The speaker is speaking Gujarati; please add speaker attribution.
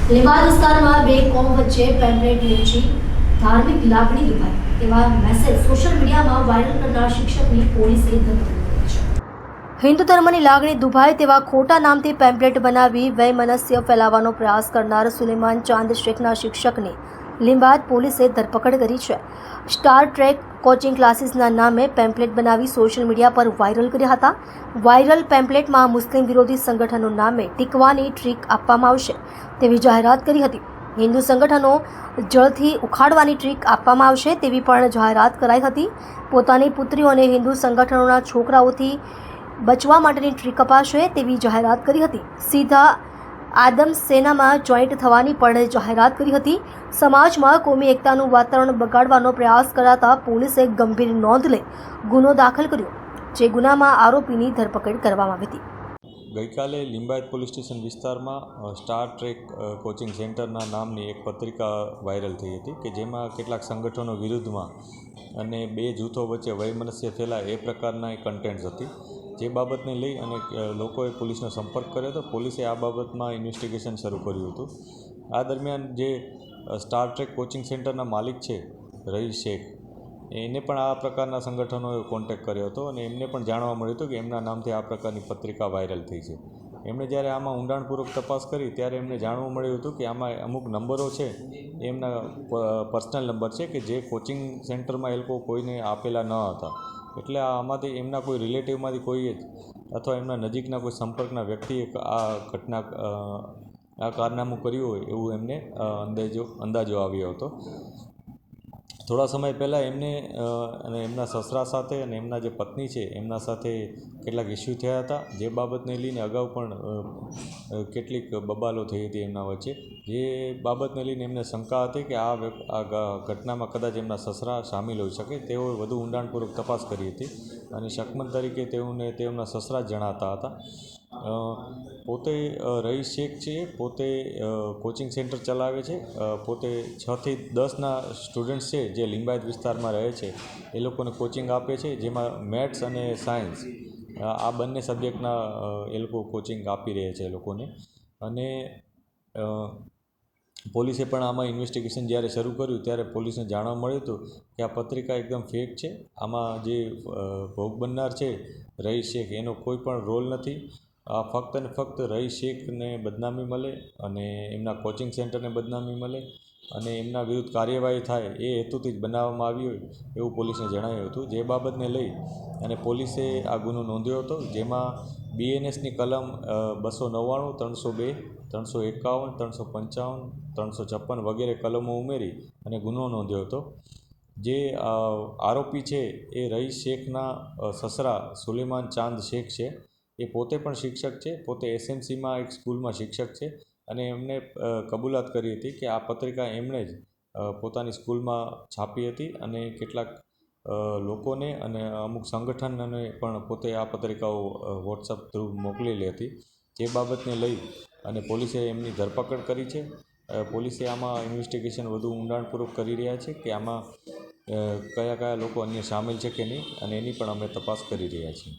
Speaker 1: લેવા વિસ્તારમાં બે કોમ વચ્ચે પેમ્પલેટ વેચી ધાર્મિક લાગણી દુભાઈ તેવા મેસેજ સોશિયલ મીડિયામાં વાયરલ કરનાર શિક્ષકની પોલીસે ધરપકડ કરી છે। હિન્દુ ધર્મની લાગણી દુભાઈ તેવા ખોટા નામથી પેમ્પલેટ બનાવી વૈમનસ્ય ફેલાવવાનો પ્રયાસ કરનાર સુલેમાન ચાંદ શેખના શિક્ષકની લીંબાદ પોલીસે ધરપકડ કરી છે। સ્ટાર ટ્રેક કોચિંગ ક્લાસીસના નામે પેમ્પલેટ બનાવી સોશિયલ મીડિયા પર વાયરલ કર્યા હતા। વાયરલ પેમ્પલેટમાં મુસ્લિમ વિરોધી સંગઠનો નામે ટીકવાની ટ્રીક આપવામાં આવશે તેવી જાહેરાત કરી હતી। હિન્દુ સંગઠનો જળથી ઉખાડવાની ટ્રીક આપવામાં આવશે તેવી પણ જાહેરાત કરાઈ હતી। પોતાની પુત્રીઓને હિન્દુ સંગઠનોના છોકરાઓથી બચવા માટેની ટ્રીક અપાશે તેવી જાહેરાત કરી હતી। સીધા આદમ સેનામાં જોઈન્ટ થવાની પણ જાહેરાત કરી હતી। સમાજમાં કોમી એકતાનું વાતાવરણ બગાડવાનો પ્રયાસ કરાતા પોલીસે ગંભીર નોંધ લઈ ગુનો દાખલ કર્યો, જે ગુનામાં આરોપીની ધરપકડ કરવામાં આવી હતી।
Speaker 2: ગઈકાલે લિંબાયત પોલીસ સ્ટેશન વિસ્તારમાં સ્ટાર ટ્રેક કોચિંગ સેન્ટરના નામની એક પત્રિકા વાયરલ થઈ હતી કે જેમાં કેટલાક સંગઠનો વિરુદ્ધમાં અને બે જૂથો વચ્ચે વૈમનસ્ય ફેલાય એ પ્રકારના કન્ટેન્ટ્સ હતી। જે બાબતને લઈ અને લોકોએ પોલીસનો સંપર્ક કર્યો હતો। પોલીસે આ બાબતમાં ઇન્વેસ્ટિગેશન શરૂ કર્યું હતું। આ દરમિયાન જે સ્ટાર ટ્રેક કોચિંગ સેન્ટરના માલિક છે રઈસ શેખ, એને પણ આ પ્રકારના સંગઠનોએ કોન્ટેક્ટ કર્યો હતો અને એમને પણ જાણવા મળ્યું હતું કે એમના નામથી આ પ્રકારની પત્રિકા વાયરલ થઈ છે। એમણે જ્યારે આમાં ઊંડાણપૂર્વક તપાસ કરી ત્યારે એમને જાણવા મળ્યું હતું કે આમાં અમુક નંબરો છે એમના પર્સનલ નંબર છે કે જે કોચિંગ સેન્ટરમાં એ લોકો કોઈને આપેલા ન હતા। એટલે આમાંથી એમના કોઈ રિલેટિવમાંથી કોઈએ જ અથવા એમના નજીકના કોઈ સંપર્કના વ્યક્તિએ આ કારનામું કર્યું હોય એવું એમને અંદાજો આવ્યો હતો। થોડા સમય પહેલાં એમને અને એમના સસરા સાથે અને એમના જે પત્ની છે એમના સાથે કેટલાક ઇસ્યુ થયા હતા, જે બાબતને લઈને અગાઉ પણ કેટલીક બબાલો થઈ હતી એમના વચ્ચે। જે બાબતને લઈને એમને શંકા હતી કે આ ઘટનામાં કદાચ એમના સસરા સામેલ હોઈ શકે। તેઓએ વધુ ઊંડાણપૂર્વક તપાસ કરી હતી અને શકમન તરીકે તેઓના સસરા જ જણાતા હતા। પોતે રઈસ શેખ છે, પોતે કોચિંગ સેન્ટર ચલાવે છે। પોતે 6 થી 10ના સ્ટુડન્ટ્સ છે જે લિંબાયત વિસ્તારમાં રહે છે એ લોકોને કોચિંગ આપે છે, જેમાં મેથ્સ અને સાયન્સ આ બંને સબ્જેક્ટના એ લોકો કોચિંગ આપી રહ્યા છે એ લોકોને। અને પોલીસે પણ આમાં ઇન્વેસ્ટિગેશન જ્યારે શરૂ કર્યું ત્યારે પોલીસને જાણવા મળ્યું હતું કે આ પત્રિકા એકદમ ફેક છે। આમાં જે ભોગ બનનાર છે રઈસ શેખ એનો કોઈ પણ રોલ નથી। આ ફક્ત ને ફક્ત રઈસ શેખને બદનામી મળે અને એમના કોચિંગ સેન્ટરને બદનામી મળે અને એમના વિરુદ્ધ કાર્યવાહી થાય એ હેતુથી જ બનાવવામાં આવી હોય એવું પોલીસને જણાવ્યું હતું। જે બાબતને લઈ અને પોલીસે આ ગુનો નોંધ્યો હતો, જેમાં BNSની કલમ 299, 302, 351, 355, 356 વગેરે કલમો ઉમેરી અને ગુનો નોંધ્યો હતો। જે આરોપી છે એ રઈસ શેખના સસરા સુલેમાન ચાંદ શેખ છે। એ પોતે પણ શિક્ષક છે, પોતે SMCમાં એક સ્કૂલમાં શિક્ષક છે અને એમને કબૂલાત કરી હતી કે આ પત્રિકા એમણે જ પોતાની સ્કૂલમાં છાપી હતી અને કેટલાક લોકોને અને અમુક સંગઠનને પણ પોતે આ પત્રિકાઓ વોટ્સઅપ થ્રુ મોકલેલી હતી। જે બાબતને લઈ અને પોલીસે એમની ધરપકડ કરી છે। પોલીસે આમાં ઇન્વેસ્ટિગેશન વધુ ઊંડાણપૂર્વક કરી રહ્યા છે કે આમાં કયા કયા લોકો અન્ય સામેલ છે કે નહીં, અને એની પણ અમે તપાસ કરી રહ્યા છીએ।